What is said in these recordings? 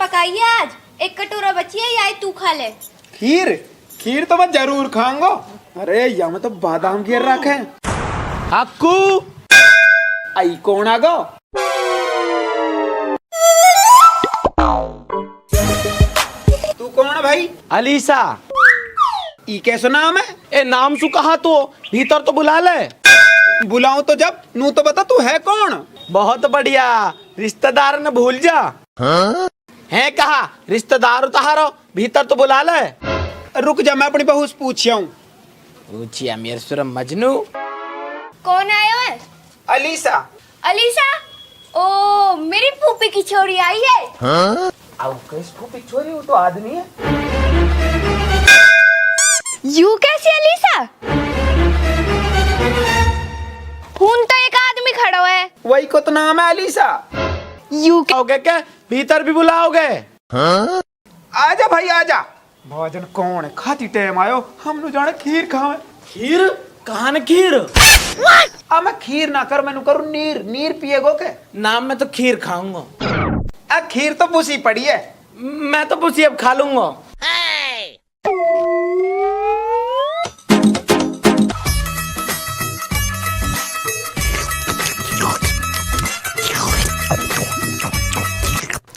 पकाई है आज, एक कटोरा बची है, या तू खा ले। खीर खीर तो मैं जरूर खाऊंगा। अरे यहाँ में तो बादाम गिर रखे। हक्कू आई कौन आ गो? तू कौन है भाई? अलीसा। ई कैसो नाम है? ए नाम सु कहा तो भीतर तो बुला ले। बुलाऊं तो जब नू तो बता तू है कौन? बहुत बढ़िया, रिश्तेदार न भूल जा। है कहा रिश्तेदार उतारो, भीतर तो बुला ले। रुक जा, मैं अपनी बहू से पूछिया हूँ। पूछिया मेरे सुर मजनू। कौन आया है? अलीसा। अलीसा? ओ मेरी फूफी की छोरी आई है। अब किसको पिछोरी? वो तो आदमी है। यू कैसे अलीसा? हूं तो एक आदमी खड़ा है। वही को तो नाम है अलीसा। यू आओगे क्या? भीतर भी बुलाओगे? आजा भाई आजा। भोजन कौन है? खाती टाइम आयो, हम जाने खीर खावे। खीर कहां खीर? आ मैं खीर ना कर, मैंने करूँ नीर। नीर पिएगो के? नाम में तो खीर खाऊंगा। आ खीर तो बुसी पड़ी है। मैं तो बुसी अब खा लूंगा।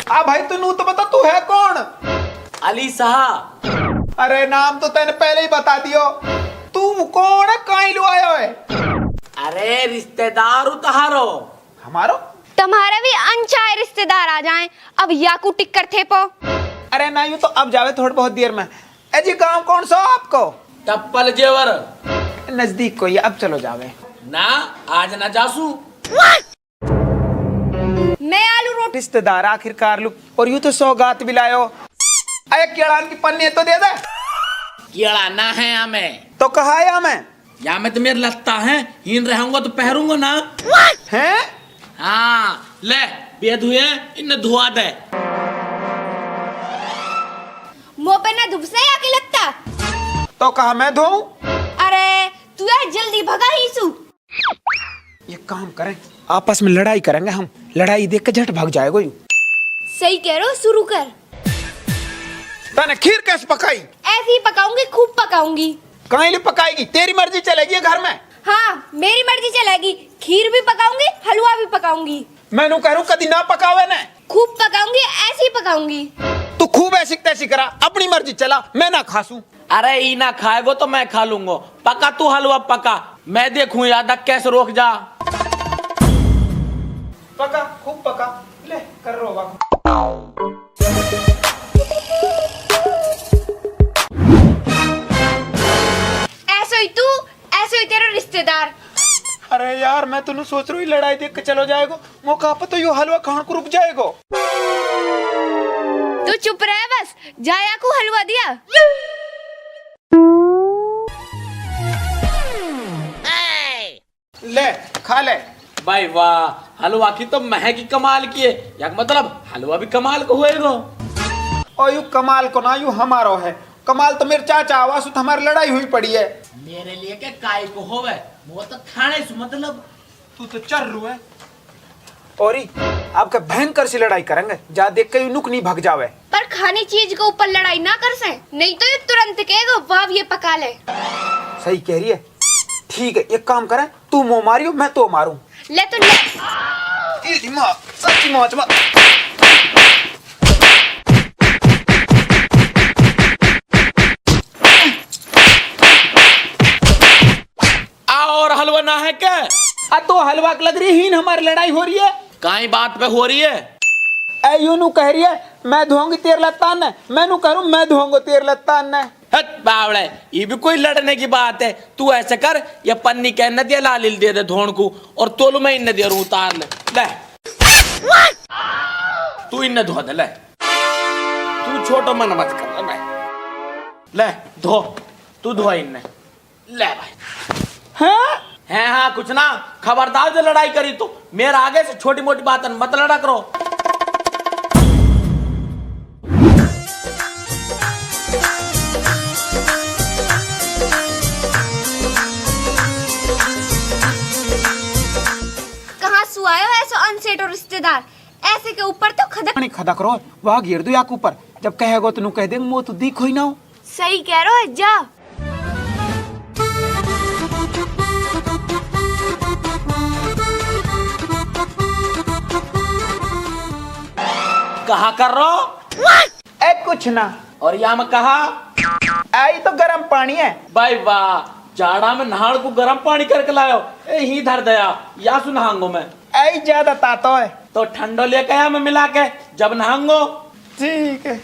आ भाई तू नू तो बता तू है कौन? अलीसा। अरे नाम तो तैने पहले ही बता दियो। तू कौन है? कहीं लो आयो है? अरे रिश्तेदार उतारो। हमारो? तुम्हारे भी अनचाहे रिश्तेदार आ जाएं, अब याकू टिक्कर थे पो। अरे नहीं तो अब जावे थोड़ी बहुत देर में। ए जी गाँव कौन सा आपको? टप्पल जेवर। नजदीक को ही, अब चलो जावे। ना आज ना जासू। मैं आलू रोटी। रिश्तेदार आखिरकार लू, और यूं तो सौगात भी लायो। अरे केड़ान की पन्नी तो दे दे। केड़ा ना है हमें तो कहा है हमें? या में तो मेरे लगता है हीन रहूंगा तो पहरूंगा ना। हैं? हाँ ले बेद हुए इन्हें धुआ दे। मुंह पे ना धूप से आके लगता। तो कहा मैं धोऊं? अरे तू यार जल्दी भगा ही सू। ये काम करें, आपस में लड़ाई करेंगे हम। लड़ाई देख के झट भाग जाएगा यूं। सही कह रहे हो, शुरू कर। तने खीर कैसे पकाई? ऐसे ही पकाऊंगी, खूब पकाऊंगी। कहीं ले पकाएगी? तेरी मर्जी चलेगी घर में। हाँ मेरी मर्जी चलेगी। खीर भी पकाऊंगी, हलवा भी पकाऊंगी। मैनू कह रूं कदी ना पकावे ने। खूब पकाऊंगी, ऐसे ही पकाऊंगी। तू खूब ऐसी तैसी करा, अपनी मर्जी चला, मैं ना खासूं। अरे ई ना खाएगो तो मैं खा लूंगा। पका तू हलवा पका, मैं देखूं याद कैसे रोक जा। पका खूब पका, ले कर रो बाबू। ऐसे ही तेरा रिश्तेदार। अरे यार मैं तो सोच रही लड़ाई देख के चलो जाएगो, मौका पर तो यो हलवा खान को रुक जाएगो। तू चुप रह बस, जाया को हलवा दिया। ले खा ले। भाई वाह, हलवा की तो महक ही कमाल की है। या मतलब हलवा भी कमाल को होएगा। और यू कमाल को ना, यू हमारो है। कमाल तो मेरे चाचा आवास तो हमारी लड़ाई हुई पड़ी है। मेरे लिए क्या काय को होवे, वो तो खाने से मतलब। तू तो चल रू है। और आपका भयंकर सी लड़ाई करेंगे, जा देख के नुक नहीं भाग जावे। पर खानी चीज के ऊपर लड़ाई ना कर से, नहीं तो ये तुरंत कहेगा वाह ये पका ले। सही कह रही है। ठीक है, एक काम करें, तू मुंह मारियो मैं तो मारूं। ले तो ले। तेरी मां सच्ची मौज मत। और हलवा ना है क्या? आ तो हलवा लग रही है, हमारी लड़ाई हो रही है। काई बात पे हो रही है? ऐ यू नु कह रही है मैं धोऊंगी तेरे लत्तान ने, मैं नु करूं मैं धोऊंगा तेरे लत्तान ने। हट बावड़े, ये भी कोई लड़ने की बात है? तू ऐसे कर, ये पन्नी के नदिया लालिल दे दे धोन को, और तोलू में इन नदिया उतार ले। ले तू इन धो दे। ले तू छोटो मन मत कर। ले धो, तू धो इन। ले भाई। हैं? हाँ कुछ ना, खबरदार जो लड़ाई करी तो मेरे आगे से छोटी मोटी बात मत लड़ा करो। कहाँ सुआयो ऐसा अनसेट और रिश्तेदार, ऐसे के ऊपर तो खदक। नहीं खदा करो वहाँ घेर दो याक ऊपर, जब कहेगो तो कह देंगे मो तो दिखो ही ना हो। सही कह रहे हो, जा। कहा कर रहो? ए कुछ ना। और यहाँ में कहा? आई तो गर्म पानी है। भाई वाह, जाड़ा में नहाड़ को गर्म पानी करके लायो। ए ही धर दया, या सु नहांगो मैं। आई ज्यादा तातो है तो ठंडो लेके आया मैं मिला के, जब नहांगो। ठीक है।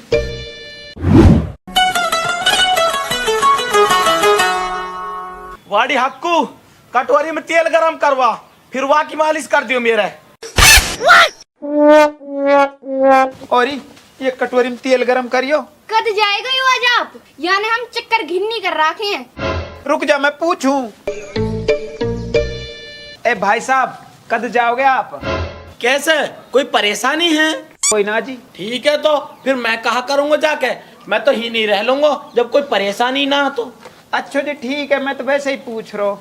वाड़ी हक्कू, कटोरी में तेल गरम करवा, फिर वाह की मालिश कर दियो मेरे। और ये कटोरी में तेल गरम करियो। कद जाएगा यो आज आप, यानी हम चक्कर घिन्नी कर रखे हैं। रुक जा मैं पूछूं। ए भाई साहब कद जाओगे आप? कैसे, कोई परेशानी है? कोई ना जी। ठीक है तो फिर मैं कहा करूंगा जाके, मैं तो ही नहीं रह लूंगा जब कोई परेशानी ना तो। अच्छा जी ठीक है, मैं तो वैसे ही पूछ रहा हूँ।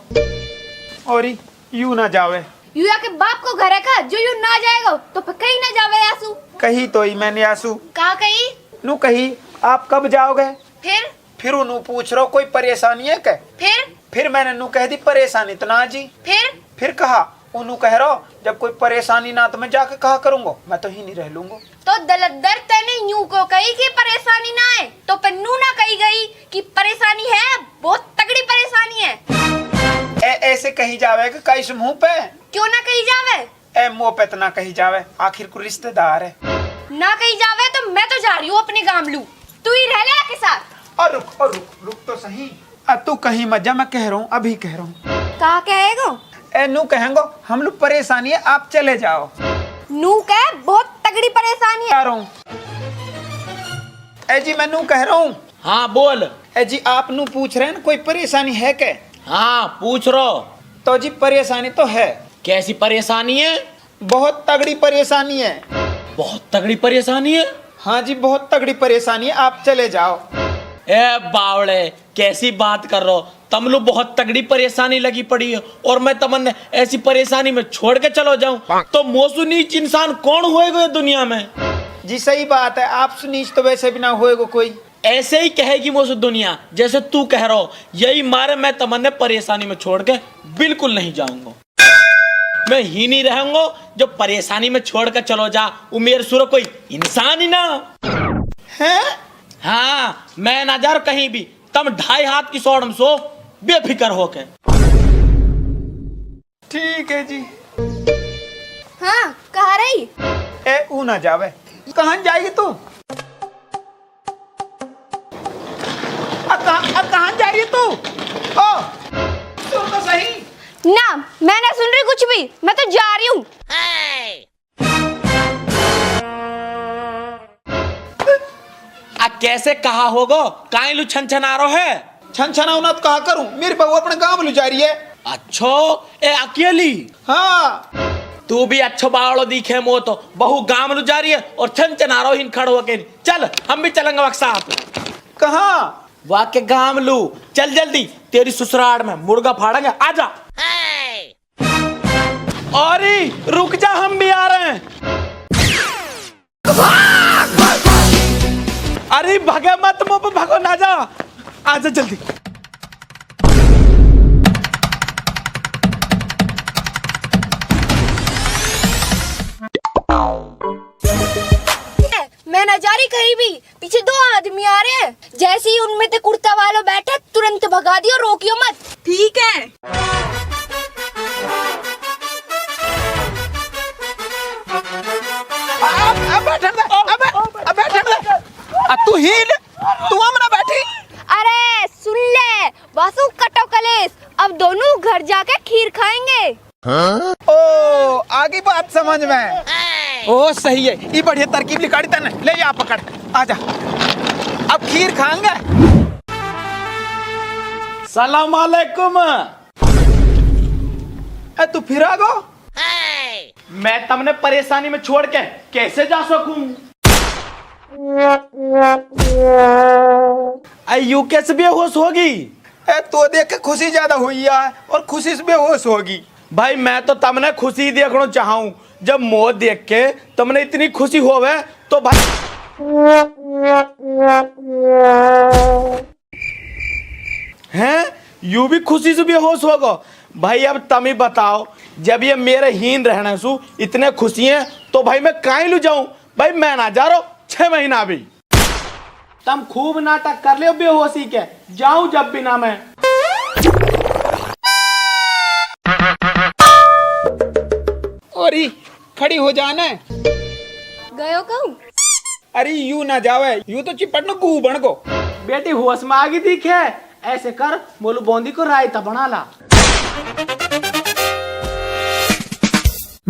और यूं ना जावे। युया के बाप को घर है का, जो यू ना जाएगा तो फिर कहीं ना जावे आंसू। कही तो ही मैंने आंसू। कहा कही? नू कही आप कब जाओगे? फिर उन्हें पूछ रहा कोई परेशानी है क्या? फिर मैंने नू कह दी परेशानी तो ना जी। फिर कहा उन्हें कह रहा जब कोई परेशानी ना तो मैं जाके कहा करूंगा, मैं तो ही नहीं रह लूंगा। तो दलदर तेने यूं को कही कि परेशानी ना है, तो पन्नू ना कही गई कि परेशानी है, बहुत तगड़ी परेशानी है। ऐसे कही जावे कि कई मुंह पे? क्यों ना कही जावे? ए मुंह पे तो ना कही जावे, आखिर को रिश्तेदार है। ना कही जावे तो मैं तो जा रही हूँ अपने गामलू, तू ही रह ले के साथ। और रुक तो सही। तू कहीं मत जा, मैं कह रहा हूँ, अभी कह रहा हूँ। कहा कहेगो? ए नू कहेंगो हम लोग परेशानी है, आप चले जाओ। नू कह बहुत तगड़ी परेशानी है। आ रहा हूँ। ए जी मैं नू कह रहा हूँ। हाँ बोल। ए जी आप नू पूछ रहे हैं ना कोई परेशानी है क्या? हाँ पूछ रो। तो जी परेशानी तो है। कैसी परेशानी है? बहुत तगड़ी परेशानी है। बहुत तगड़ी परेशानी है? हाँ जी बहुत तगड़ी परेशानी है, आप चले जाओ। ए बावड़े, कैसी बात कर रहे हो? तम लोग बहुत तगड़ी परेशानी लगी पड़ी है और मैं तमन्ने ऐसी परेशानी में छोड़ के चलो जाऊं तो मोसू नीच इंसान कौन होएगा दुनिया में? जी सही बात है, आप नीच तो वैसे भी ना होएगा कोई। ऐसे ही कहेगी मोसू दुनिया जैसे तू कह रहा हो, यही मारे मैं तमन्ने परेशानी में छोड़ के बिल्कुल नहीं जाऊंगा। मैं ही नहीं रहूंगा, जो परेशानी में छोड़ कर चलो जा वो मेरे सुर कोई इंसान ही ना है। हाँ मैं ना जा कहीं भी, तम 2.5 हाथ की सौड़ में सो बेफिक्र होके। ठीक है जी। हाँ कहा रही? ए ऊ ना जावे। कहाँ जाएगी तू? कहाँ जा रही है तू? ओ सुन तो सही। ना मैं ना सुन रही कुछ भी, मैं तो जा रही हूँ। कैसे कहा होगो? काहे लू छन आ रहा है? छन तो कहा करूं, मेरी बहू अपने गांव में जा रही है। अच्छो ए अकेली? हाँ तू भी अच्छो बावड़ो दिखे मो तो, बहू गांव में जा रही है और छन आ रहा हिन खड़ो होके। चल हम भी चलेंगे वक्त साथ। कहाँ? वाके गांव लू, चल जल्दी, तेरी ससुराल में मुर्गा फाड़ेंगे, आजा। और रुक जा, हम भी आ रहे हैं। अरे भगे मत, मुंह भगो ना जा, आजा जल्दी। मैं न जा रही कहीं भी, पीछे 2 आदमी आ रहे हैं, जैसे ही उनमें से कुर्ता वालों बैठे तुरंत भगा दियो, रोकियो मत। ठीक है। तू हिल, तू हमना बैठी। अरे सुन ले वासु कटो कलेस, अब दोनों घर जाके खीर खाएंगे। हाँ? ओ आगे बात समझ में। ओ सही है, ये बढ़िया तरकीब निकाली तने। ले जा पकड़, आजा, अब खीर खाएंगे। सलाम अलैकुम। तू फिर आ गो। मैं तुमने परेशानी में छोड़ के कैसे जा सकूं? यू कैसे बेहोश होगी? तो देख के खुशी ज्यादा हुई है और खुशी से बेहोश होगी। भाई मैं तो तुमने खुशी देखना चाहूं, जब मोह देख के तुमने इतनी खुशी होवे तो भाई हैं यू भी खुशी से बेहोश होगा भाई। अब तुम ही बताओ, जब ये मेरे हीन रहने सु इतने खुशी हैं तो भाई मैं काहे लू जाऊं भाई। मैं ना जा रहा 6 महीना भी। तुम खूब नाटक कर ले बेहोशी के, जाऊं जब भी ना मैं। और खड़ी हो जाना। गयो कहूँ? अरे यू ना जावे, यू तो चिपट न गू बन को। बेटी होश में आगे दिखे, ऐसे कर मोलू बूंदी को रायता बना ला।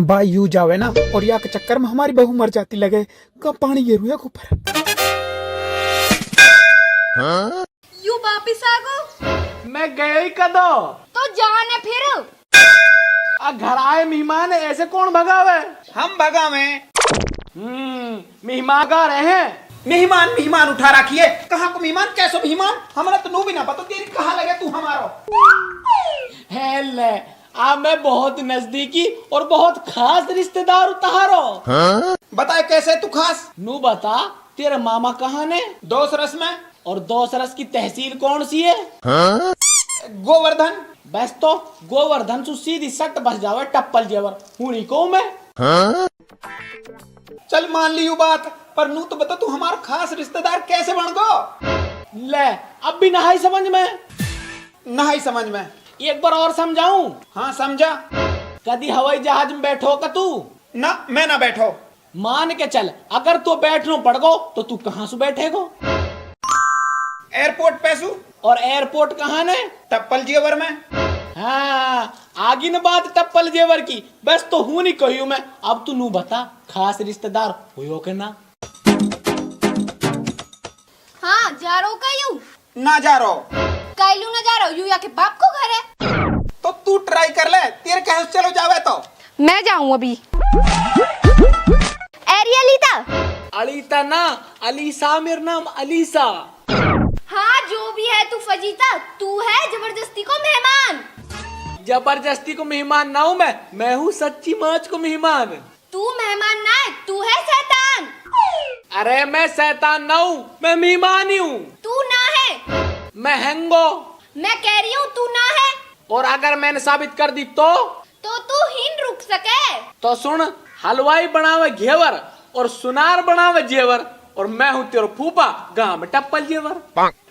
भाई यू जावे ना और या के चक्कर में हमारी बहू मर जाती लगे। कब पानी गिरू है ऊपर। यू वापिस आ गो? मैं गया ही कदो। तो जाने फिर। घर आए मेहमान ऐसे कौन भगावे? हम भगावे। मेहमान गा रहे हैं। मेहमान उठा रखिए। कहाँ को मेहमान, कैसो मेहमान? हमारा तो नू भी ना पता तेरी कहाँ लगे तू हमारो। है ले, अब मैं बहुत नजदीकी और बहुत खास रिश्तेदार उतारो। बताए कैसे तू खास? नू बता, तेरे मामा कहाँ ने? दोसरस में। और दोसरस की तहसील कौन सी है? गोवर्धन। बस तो गोवर्धन से सीधी सट बस जावे टप्पल जेवर हुनी को मैं। चल मान ली बात, पर नू तो बता तू हमारा खास रिश्तेदार कैसे बन गो? ले अब भी नहाई समझ में? नहीं समझ में। एक बार और समझाऊं? हाँ समझा। कभी हवाई जहाज में बैठो का तू? ना मैं ना बैठो। मान के चल, अगर तू बैठनो पड़ गो तो तू कहाँ से बैठेगो? एयरपोर्ट पे सु। और एयरपोर्ट कहाँ ने? टप्पल जेवर में। हाँ आगी न बात टप्पल जेवर की, बस तो हूं नहीं कहूं मैं। अब तू नू बता, खास रिश्तेदार हुई के ना? हाँ जा रो का यू? ना जा रो। काइलू ना जा रो, यू या के बाप को घर है। तो तू ट्राई कर ले, तेरे कहे चलो जावे तो। मैं जाऊं अभी। एरियलिता? अलीता ना, अलीसा मेरा नाम अलीसा। हाँ जो भी है तू फजीता, तू है जबरदस्ती को मेहमान। जबरदस्ती को मेहमान ना हूँ मैं हूँ सच्ची माच को मेहमान। तू मेहमान ना है, तू है शैतान। अरे मैं शैतान ना हूँ, मैं मेहमान ही हूँ। तू ना है। मैं हैंगो। मैं कह रही हूँ तू ना है। और अगर मैंने साबित कर दी तो तू हिन रुक सके। तो सुन, हलवाई बनावे घेवर और सुनार बनावे जेवर, और मैं हूँ तेरा फूफा गांव में टप्पल जेवर।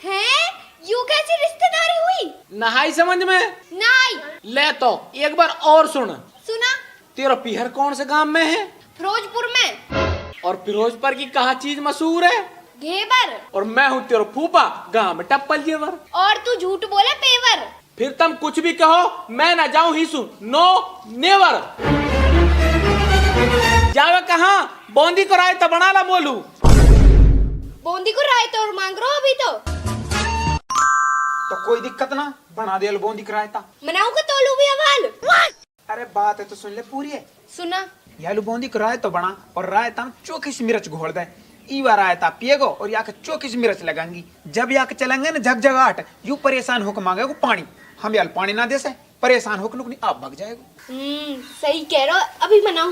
हैं? यू कैसी रिश्तेदारी हुई? नहाई समझ में? नहीं। ले तो एक बार और सुन। सुना। तेरा पीहर कौन से गांव में है? फिरोजपुर में। और फिरोजपुर की कहा चीज मशहूर है? घेवर। और मैं हूँ तेरा फूफा गांव में टप्पल जेवर। और तू झूठ बोले पेवर। फिर तुम कुछ भी कहो, मैं ना जाऊं ही सुन। No never. जावे कहाँ? बूंदी को रायता बना ला बोलू। बूंदी को रायता और मांग रहा अभी तो कोई दिक्कत ना, बना दे बूंदी का रायता। मनाऊ का तोलू भी अवाल। अरे बात है तो सुन ले पूरी है। सुना। यालू बूंदी का रायता बना और रायता में चोखी सी मिर्च घोल दे। ईवा रायता पिएगो और या के चोखी सी मिर्च लगाएंगी। जब या के चलेंगे ना झकझकाहट, यू परेशान होकर मांगेगो पानी। हम याल पानी ना दे से, परेशान होकर नुकनी आप भग जाएगो। सही कह रहा। अभी मनाऊ,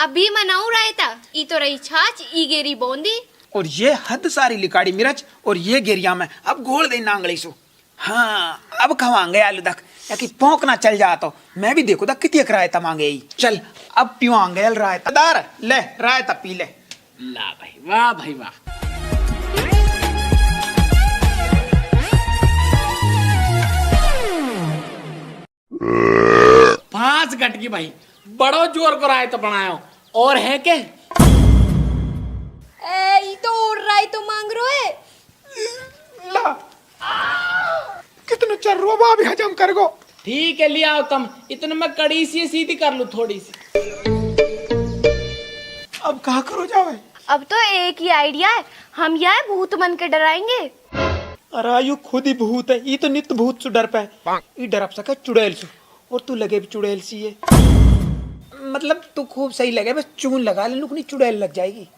अभी मनाऊ रायता। ई तो रही छाछ, ई गेरी बूंदी और ये हद सारी लिकाड़ी मिर्च और ये गिरिया में अब घोल दे नांगली सो। हाँ अब खवाएंगे आलू दक या कि पोंक ना चल जा तो मैं भी देखो दक कितनी रायता मांगे ही। चल अब पिवाएंगे रायता। दार ले रायता पी ले। ला भाई वाह भाई वाह। पांच गटकी भाई, बड़ो जोर को रायता बनाया और है के? ई तो उड़ रहा तो मांग रो है। ला कितने चल रो बाबी हजम कर गो। ठीक है लिया आओ तुम। इतने में कड़ी सी सीधी कर लूं थोड़ी सी। अब कहा करो जावे? अब तो एक ही आइडिया है, हम यह भूत मन के डराएंगे। अरे यू खुद ही भूत है, ये तो नित्य भूत से डर पे। ये डर अब सके चुड़ैल से, और तू लगे भी चुड़ैल सी है। मतलब तू खूब सही लगे, बस चून लगा ले नुकनी चुड़ैल लग जाएगी।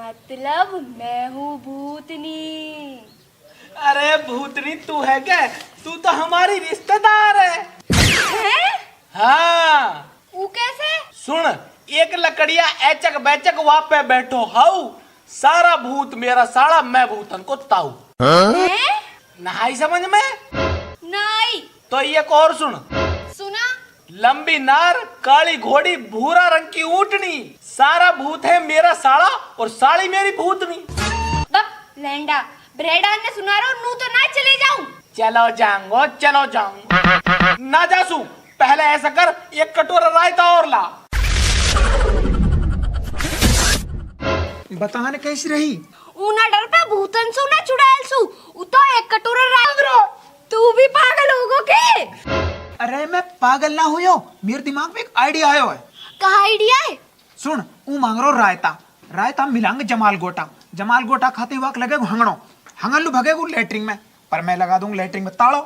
मतलब मैं हूँ भूतनी। अरे भूतनी तू है क्या? तू तो हमारी रिश्तेदार है। हैं? हाँ वो कैसे? सुन, एक लकड़िया ऐचक बैचक वहाँ पे बैठो हाउ, सारा भूत मेरा साड़ा, मैं भूतन को ताऊ। हैं? नहाई समझ में? नहीं। तो एक और सुन, सुना? लंबी नार, काली घोड़ी, भूरा रंग की ऊँटनी, सारा भूत है मेरा साड़ा और साड़ी मेरी भूतनी। बक लैंडा ब्रेडा ने सुना रहा नू तो ना चले जाऊं। चलो जाऊंगो, चलो जाऊंगो। ना जासू, पहले ऐसा कर, एक कटोरा रायता और ला। बताने कैसी रही? ऊना डर पे भूतन सु ना चुड़ैल सु, उ तो एक कटोरा रांगरो। तू भी पागल होगो के? अरे मैं पागल ना हुयो, मेरे दिमाग में एक आइडिया आयो है। कहा आइडिया है? सुन, ऊ मांग रो रायता, रायता मिलांगे जमाल गोटा, जमाल गोटा खाते वक्त लगेगो हंगड़ो, हंगन लू भगेगो लेटरिन में, पर मैं लगा दूंगा लेटरिन में ताड़ो,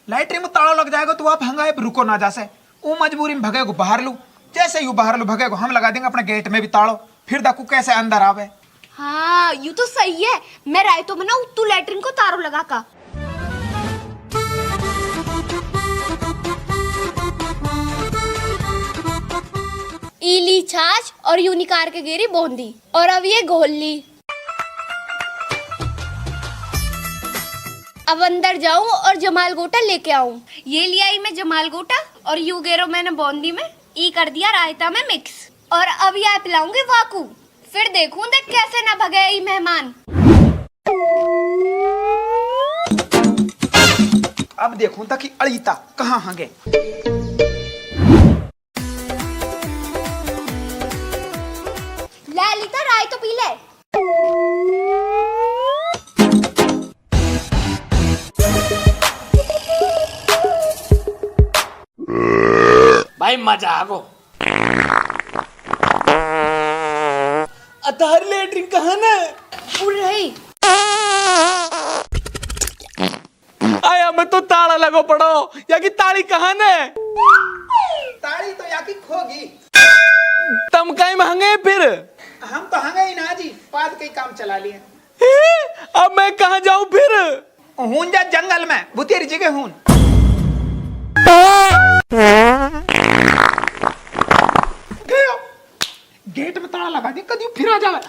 लेटरिन में ताड़ो लग जाएगा तो आप हंगाए पे रुको ना जासे, वो मजबूरी में भगेगो बाहर लू, जैसे यू बाहर लू भगेगो हम लगा देंगे अपने गेट में भी ताड़ो, फिर देखो कैसे अंदर आवे। हाँ यू तो सही है, मैं रायतो बनाऊं तू लेटरिन को तारो लगा का। इली छाछ और यूं निकाल के गेरी बूंदी और अब ये घोल ली। अब अंदर जाऊं और जमाल गोटा लेके आऊं। ये लिया ही मैं जमाल गोटा और यू गेरो मैंने बूंदी में ई कर दिया रायता में मिक्स, और अब ये पिलाऊंगी वाकू, फिर देखूं देख कैसे ना भगे ये मेहमान। अब देखूं तक कि अड़ीता कहाँ हंगे। ललिता राय तो पी ले। भाई मजा आ गो। अतहर लेटरिन कहाँ ना? उड़ रही। आया मैं तो ताला लगो पड़ो, या कि ताली कहाँ ने? ताड़ी तो या की खोगी। तम कहीं महंगे फिर? हम तो हंगे ही ना जी, पाद के काम चला लिए। अब मैं कहाँ जाऊं फिर? हून जा जंगल में, बुतेरी जगह हून। गयो, गेट में ताला लगा दी, कदी फिर आ जावे।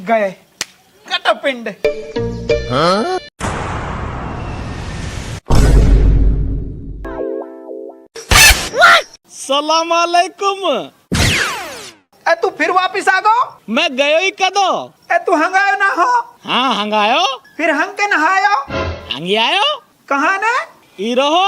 गए कटा पिंड। सलाम अलैकुम। ए तू फिर वापिस आ गो? मैं गयो ही कदो। ए तू हंगायो ना हो? हाँ हंगायो। फिर हंग के नहायो? हंगी आयो। कहाँ ने? ई रहो।